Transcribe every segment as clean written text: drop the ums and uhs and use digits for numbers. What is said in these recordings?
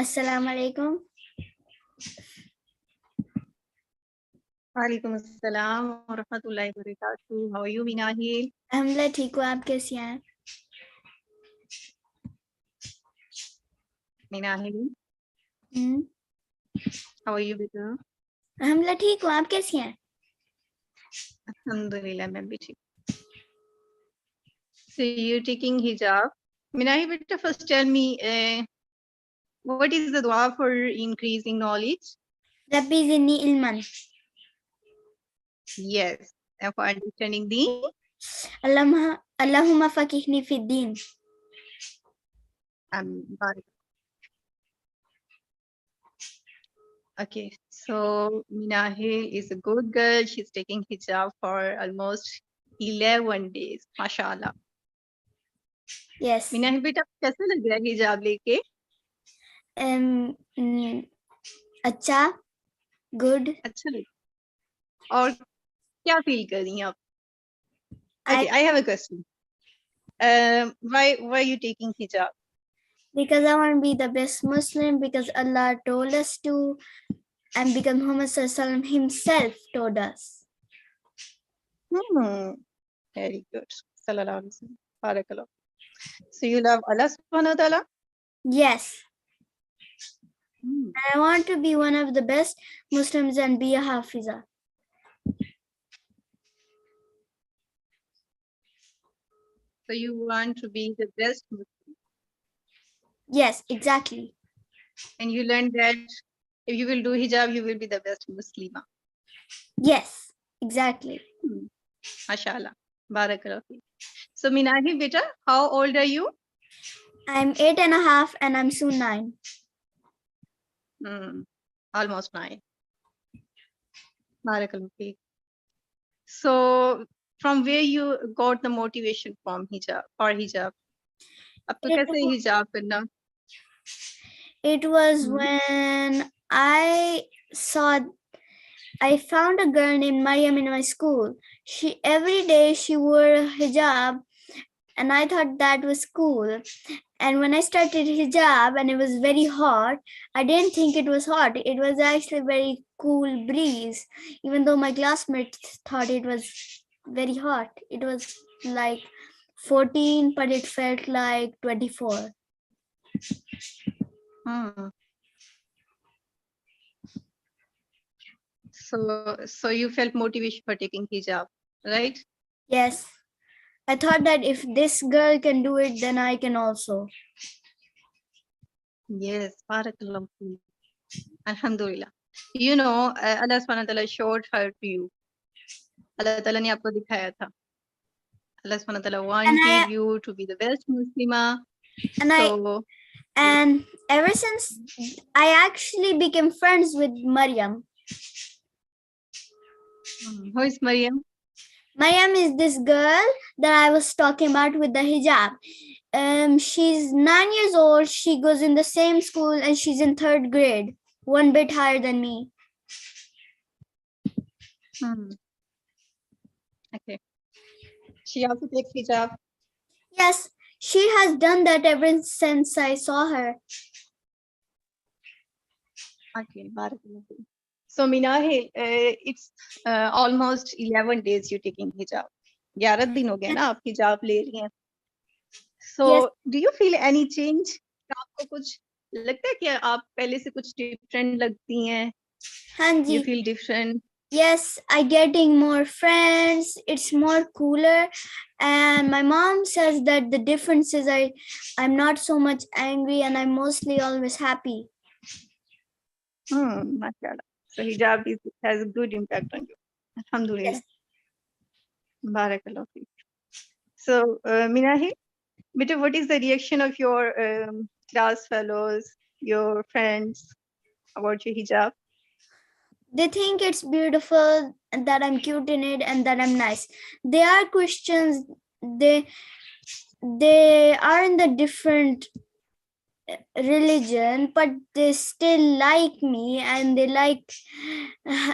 Assalamu alaikum. Walaikum assalam wa rahmatullahi wa barakatuh. How are you, Mina Amina? अल्हम्दुलिल्लाह ठीक हूँ, आप कैसी हैं? Mina Amina, how are you, beta? अल्हम्दुलिल्लाह ठीक हूँ, आप कैसी हैं? Alhamdulillah, मैं भी ठीक. So you're taking hijab. Mina Amina, beta, first tell me, what is the dua for increasing knowledge? Rabi ज़िदनी इल्मन. Yes, and for understanding the. अल्लाहुम्मा फ़क़िहनी फ़िद्दीन. Barak. Okay, so Mina is a good girl. She's taking hijab for almost 11 days. MashaAllah. Yes. Mina beta, कैसा लग रहा है हिजाब लेके? अच्छा, good. अच्छा लग. और क्या फील कर रही हैं आप? Okay, I have a question. Why are you taking hijab? Because I want to be the best Muslim, because Allah told us to, and because Muhammad Sallallahu Alaihi Wasallam himself told us. Very good. Sallallahu Alaihi Wasallam. Barakallah. So you love Allah subhanahu wa ta'ala? Yes. I want to be one of the best Muslims and be a Hafiza. So you want to be the best Muslim? Yes, exactly. And you learned that if you will do hijab, you will be the best Muslima. Yes, exactly. MashaAllah. Barakallah. So Minahi beta, how old are you? I'm 8.5 and I'm soon 9. Almost 9. Barakallah. So from where you got the motivation from hijab or hijab? आपको कैसे हिजाब करना? It was when I found a girl named Mina Amina in my school. Every day she wore a hijab and I thought that was cool. And when I started hijab and it was very hot, I didn't think it was hot. It was actually very cool breeze. Even though my classmates thought it was very hot. It was like 14, but it felt like 24. So you felt motivation for taking hijab, right? Yes. I thought that if this girl can do it, then I can also. Yes, barakallah. Alhamdulillah. You know, Allah subhanahu wa ta'ala showed her to you. Allah ta'ala ne aapko dikhaya tha. Allah subhanahu wa ta'ala wanted you to be the best Muslima. And ever since I actually became friends with Maryam. Who is Maryam? Maryam is this girl that I was talking about with the hijab. She's 9 years old. She goes in the same school and she's in 3rd grade, one bit higher than me. Okay. She also takes hijab? Yes, she has done that ever since I saw her. Okay, barakallah. So Minahi, it's almost 11 days you're taking hijab. 11 दिन हो गए ना आप हिजाब ले रही हैं. So do you feel any change? आपको कुछ लगता है कि आप पहले से कुछ different लगती हैं? हाँ जी. You feel different? Yes, I getting more friends. It's more cooler. And my mom says that the difference is I'm not so much angry and I'm mostly always happy. MashaAllah. So hijab has a good impact on you. Alhamdulillah. Yes. Barakallah. So Minahi, beta, what is the reaction of your class fellows, your friends about your hijab? They think it's beautiful and that I'm cute in it and that I'm nice. They are Christians. They are in the different religion, but they still like me and they like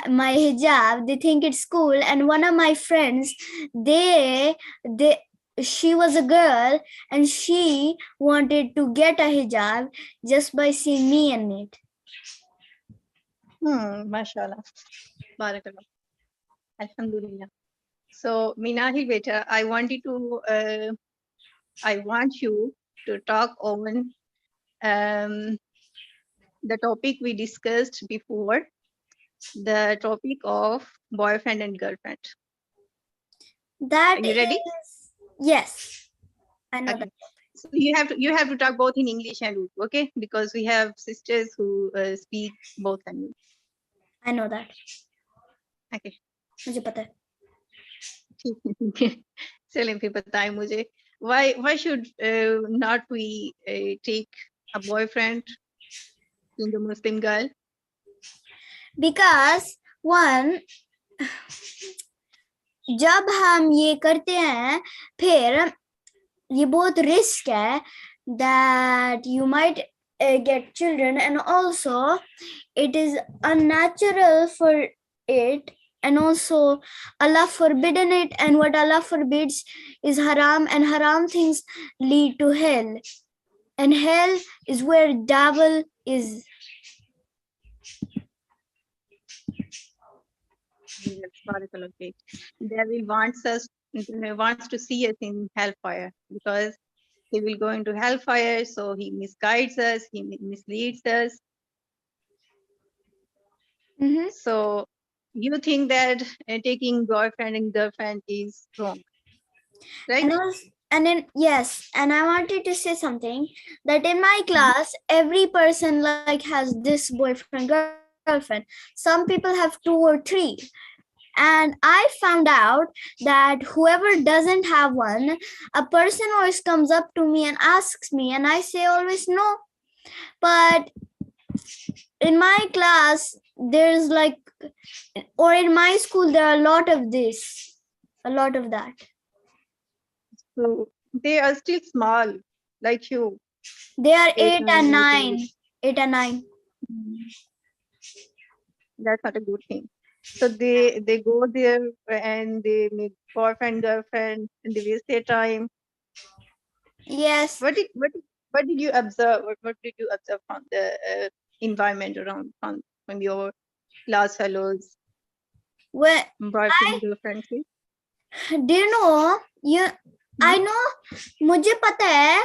my hijab. They think it's cool. And one of my friends, they she was a girl and she wanted to get a hijab just by seeing me in it. Mashallah. Barakallah. Alhamdulillah. So, Minahil beta, I want you to talk on the topic we discussed before, the topic of boyfriend and girlfriend. That Are you ready? is, yes, I know Okay. that. So you have to talk both in English and Urdu, okay? Because we have sisters who speak both languages. I know that. Okay. मुझे पता है. चलें फिर बताएं मुझे. Why should not we take a boyfriend in the Muslim girl? Because one, जब हम ये करते हैं फिर ये बहुत रिस्क है that you might get children, and also it is unnatural for it, and also Allah forbidden it, and what Allah forbids is haram, and haram things lead to hell, and hell is where devil is. Yes, barakallah feek. Devil wants to see us in hellfire because he will go into hellfire, so he misguides us, he misleads us. Mm-hmm. So you think that taking boyfriend and girlfriend is wrong, right? And then yes, and I wanted to say something that in my class every person like has this boyfriend girlfriend. Some people have 2 or 3, and I found out that whoever doesn't have one, a person always comes up to me and asks me, and I say always no. But in my class there's like, or in my school there are a lot of that. So they are still small, like you. They are 8 and 9. 9. 8 and 9. That's not a good thing. So they go there and they make boyfriend, girlfriend, and they waste their time. Yes. What did you observe? What did you observe from the environment around from your class fellows, Well, boyfriend, girlfriend? do you know? I know. मुझे पता है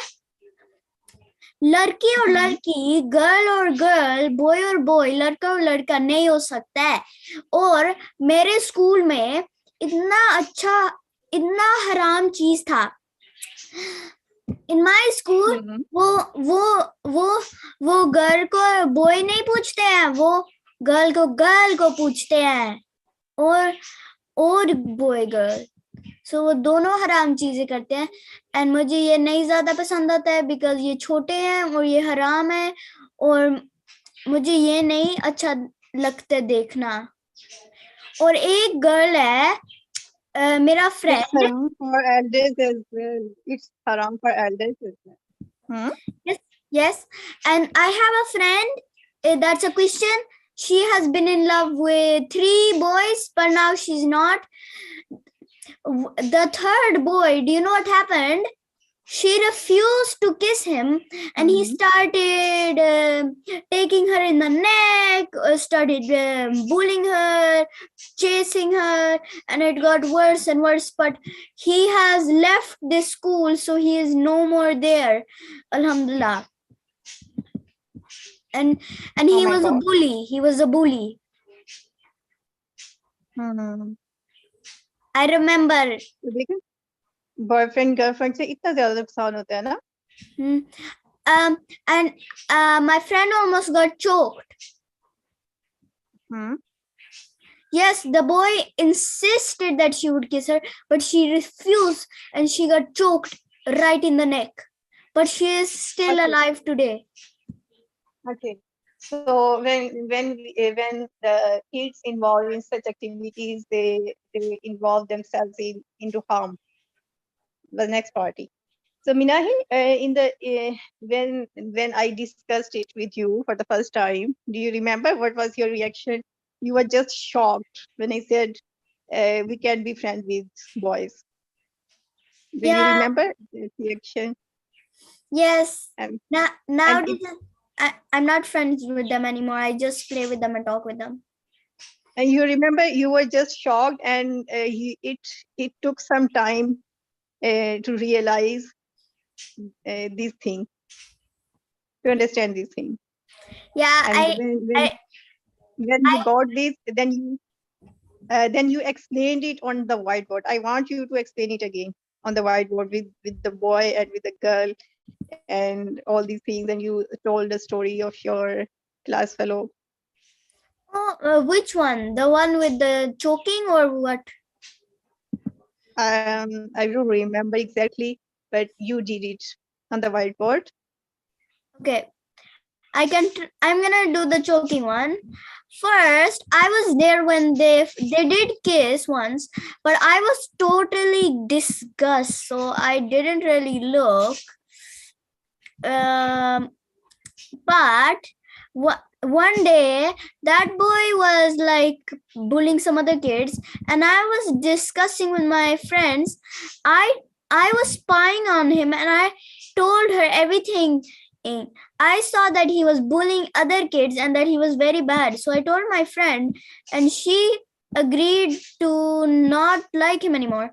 लड़की और लड़की, girl और girl, boy और boy, लड़का और लड़का नहीं हो सकता है. और मेरे स्कूल में इतना अच्छा, इतना हराम चीज था. इन माय स्कूल वो गर्ल को बॉय नहीं पूछते हैं, वो गर्ल को पूछते हैं, और बॉय गर्ल. सो वो दोनों हराम चीजें करते हैं, एंड मुझे ये नहीं ज्यादा पसंद आता है बिकॉज ये छोटे हैं और ये हराम है, और मुझे ये नहीं अच्छा लगता देखना. और एक गर्ल है मेरा friend. It's haram for elders as well. It's haram for elders as well. Yes, and I have a friend that's a Christian. She has been in love with 3 boys, but now she's not. The 3rd boy, do you know what happened? She refused to kiss him, and he started taking her in the neck, started bullying her, chasing her, and it got worse and worse. But he has left this school, so he is no more there. Alhamdulillah. And he was a bully. He was a bully. I remember. Boyfriend girlfriend से इतना ज़्यादा नुकसान होता है ना? And my friend almost got choked. Yes, the boy insisted that she would kiss her, but she refused, and she got choked right in the neck. But she is still alive today. Okay. So when the kids involved in such activities, they involve themselves into harm. The next party. So Minahi, in the when I discussed it with you for the first time, do you remember what was your reaction? You were just shocked when I said we can be friends with boys. Do you remember the reaction? Yes. And Now it, I'm not friends with them anymore. I just play with them and talk with them. and you remember you were just shocked, and it took some time to realize these things, to understand these things. Yeah, And when you got this, then you explained it on the whiteboard. I want you to explain it again on the whiteboard with the boy and with the girl and all these things. And you told the story of your class fellow. which one? The one with the choking or what? I don't remember exactly, but you did it on the whiteboard. Okay, I'm gonna do the choking one. First, I was there when they did kiss once, but I was totally disgusted, so I didn't really look. Um, but one day that boy was like bullying some other kids, and I was discussing with my friends. I was spying on him, and I told her everything. I saw that he was bullying other kids and that he was very bad, so I told my friend, and she agreed to not like him anymore.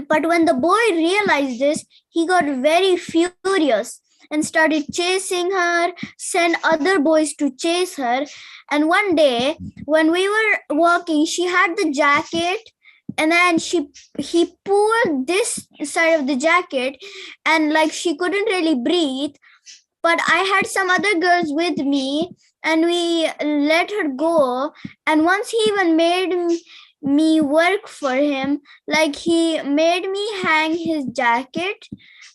But when the boy realized this, he got very furious and started chasing her, sent other boys to chase her. And one day, when we were walking, she had the jacket, and then he pulled this side of the jacket, and like she couldn't really breathe. But I had some other girls with me, and we let her go. And once he even made me work for him, like he made me hang his jacket.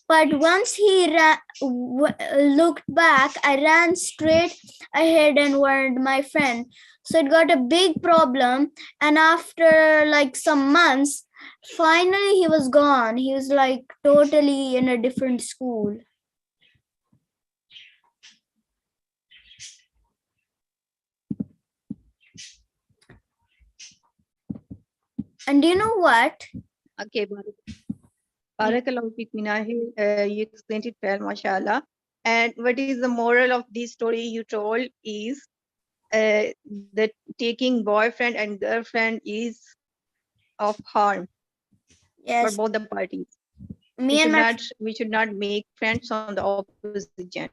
But once he looked back, I ran straight ahead and warned my friend. So it got a big problem. And after like some months, finally he was gone. He was like totally in a different school. And do you know what? Okay, Barakallahu feek, Mina. You explained it well, mashallah. And what is the moral of this story you told is that taking boyfriend and girlfriend is of harm for Yes. both the parties. Me and my We should not make friends on the opposite gender.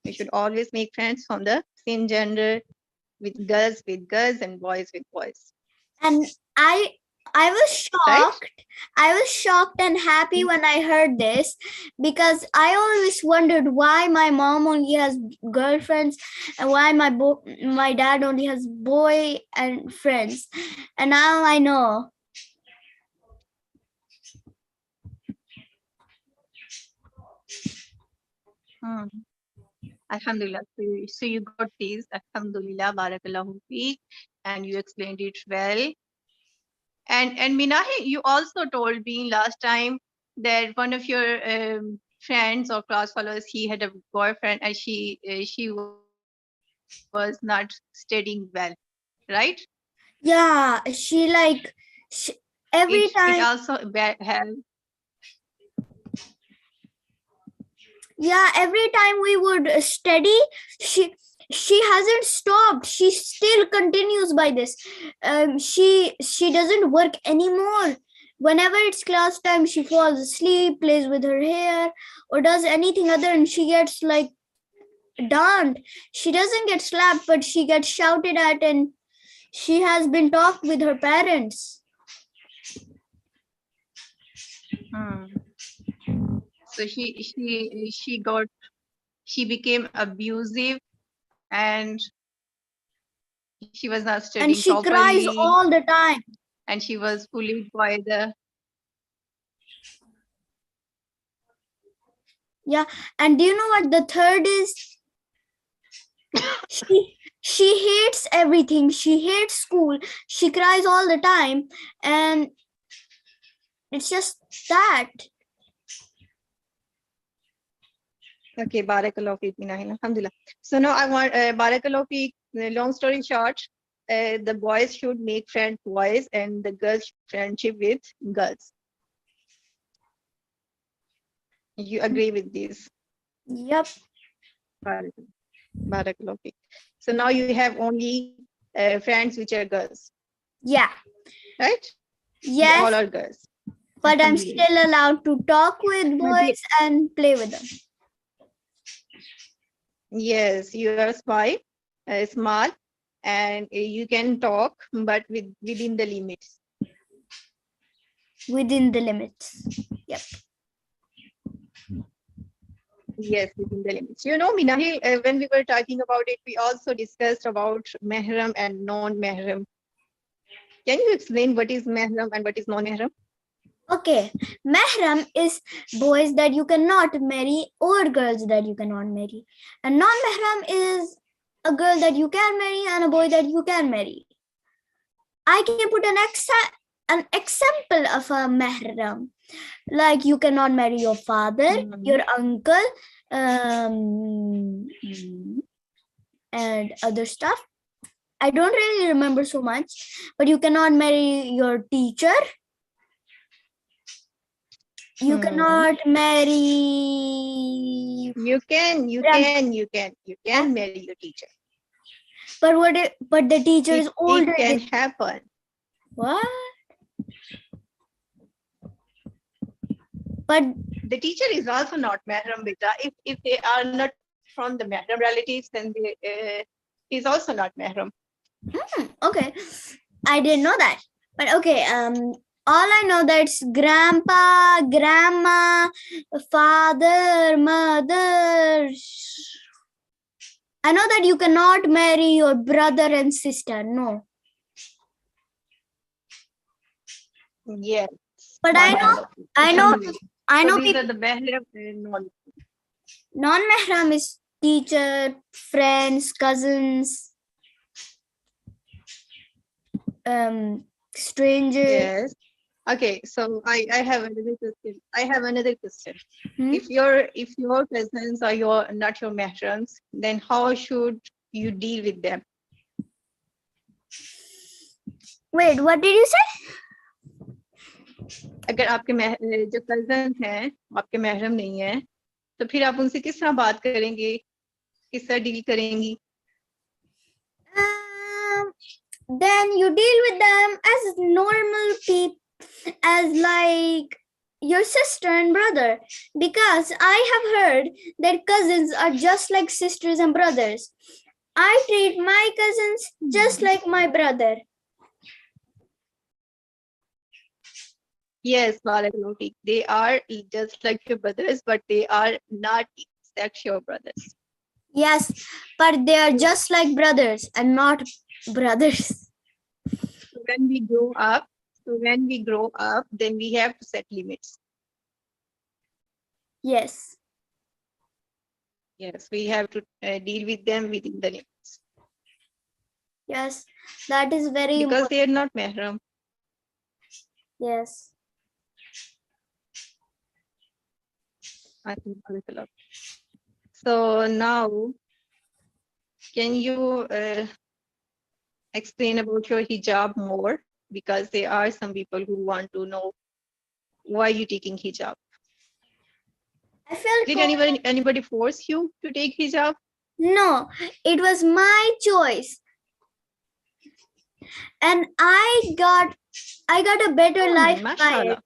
We should always make friends from the same gender, with girls and boys with boys. and I was Right? shocked. I was shocked and happy when I heard this, because I always wondered why my mom only has girlfriends and why my dad only has boy and friends. And now I know. Hmm. Alhamdulillah. So you got this. Alhamdulillah. Barakallahu feek. And you explained it well. And Minahi, you also told me last time that one of your friends or class followers, he had a boyfriend, and she was not studying well, right? Yeah, she like every It time. also have. Yeah, every time we would study, she hasn't stopped. She still continues by this. She doesn't work anymore. Whenever it's class time, she falls asleep, plays with her hair, or does anything other, and she gets like darned. She doesn't get slapped, but she gets shouted at, and she has been talked with her parents. Hmm. So she became abusive, and she was not And studying she cries properly, all the time. and she was bullied by the. Yeah, and do you know what the third is? She hates everything. She hates school. She cries all the time, and it's just that. Okay, Barakallahu feek, Minahin. Alhamdulillah. So now I want Barakallahu feek. Long story short, the boys should make friends boys, and the girls should friendship with girls. You agree with this? Yep. Barakallah. So now you have only friends which are girls, Yeah. right? They Yes. all are girls. But I'm Alhamdulillah. still allowed to talk with boys and play with them. Yes, you are small, and you can talk, but within the limits. Within the limits. Yep. Yes, within the limits. You know, Minahil, when we were talking about it, we also discussed about mahram and non-mahram. Can you explain what is mahram and what is non-mahram? Okay. Mahram is boys that you cannot marry or girls that you cannot marry. And non-mahram is a girl that you can marry and a boy that you can marry. I can put an example of a mahram. Like you cannot marry your father, your uncle, and other stuff. I don't really remember so much, but you cannot marry your teacher. You cannot marry. You can marry your teacher. But the teacher is older. It can happen. What? But the teacher is also not mahram, beta. If they are not from the mahram relatives, then is also not mahram. Okay, I didn't know that. But okay, all I know that's grandpa, grandma, father, mother. I know that you cannot marry your brother and sister. No. Yes. But I know so these are the mahram and non-mahram is teacher, friends, cousins, stranger. Yes. Okay, so I have another question. If your cousins are not your mahrams, then how should you deal with them? Wait, what did you say? अगर आपके जो cousin हैं आपके महरम नहीं है तो फिर आप उनसे किस तरह बात करेंगे किस तरह डील करेंगी then you deal with them as normal people, as like your sister and brother, because I have heard that cousins are just like sisters and brothers. I treat my cousins just like my brother. Yes, Balakaloti. They are just like your brothers, but they are not exact your brothers. Yes, but they are just like brothers and not brothers. So when we grow up, then we have to set limits. Yes. Yes, we have to deal with them within the limits. Yes, that is very because they are not mahram. Yes. So now, can you explain about your hijab more? Because there are some people who want to know why you taking hijab. I felt Did anybody force you to take hijab? No, it was my choice. And I got a better life by it.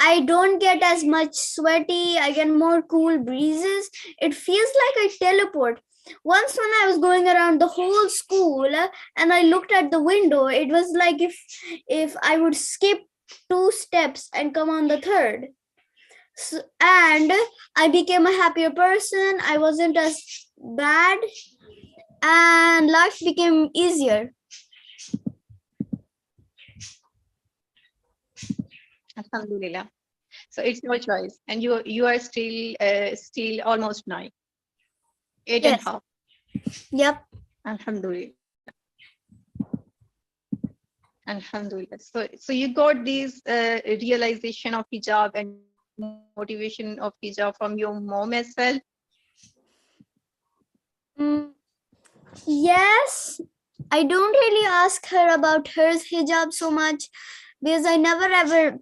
I don't get as much sweaty. I get more cool breezes. It feels like I teleport. Once when I was going around the whole school and I looked at the window, it was like if I would skip 2 steps and come on the third. So, and I became a happier person. I wasn't as bad and life became easier. Alhamdulillah. So it's your choice, and you are still almost 9, 8 and a half. Yep. Alhamdulillah. Alhamdulillah. So you got this realization of hijab and motivation of hijab from your mom as well? Yes. I don't really ask her about her hijab so much because I never ever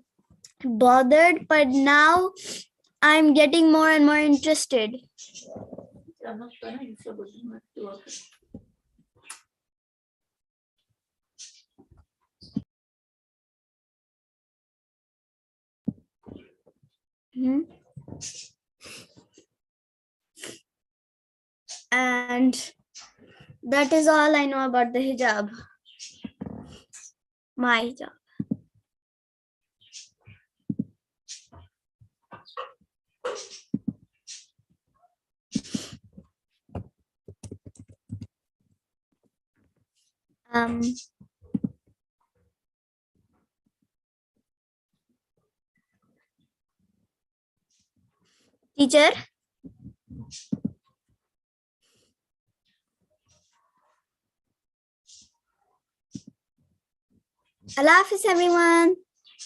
bothered, but now I'm getting more and more interested. Hmm. And that is all I know about the hijab. My hijab. Um, teacher, Allah Hafiz everyone.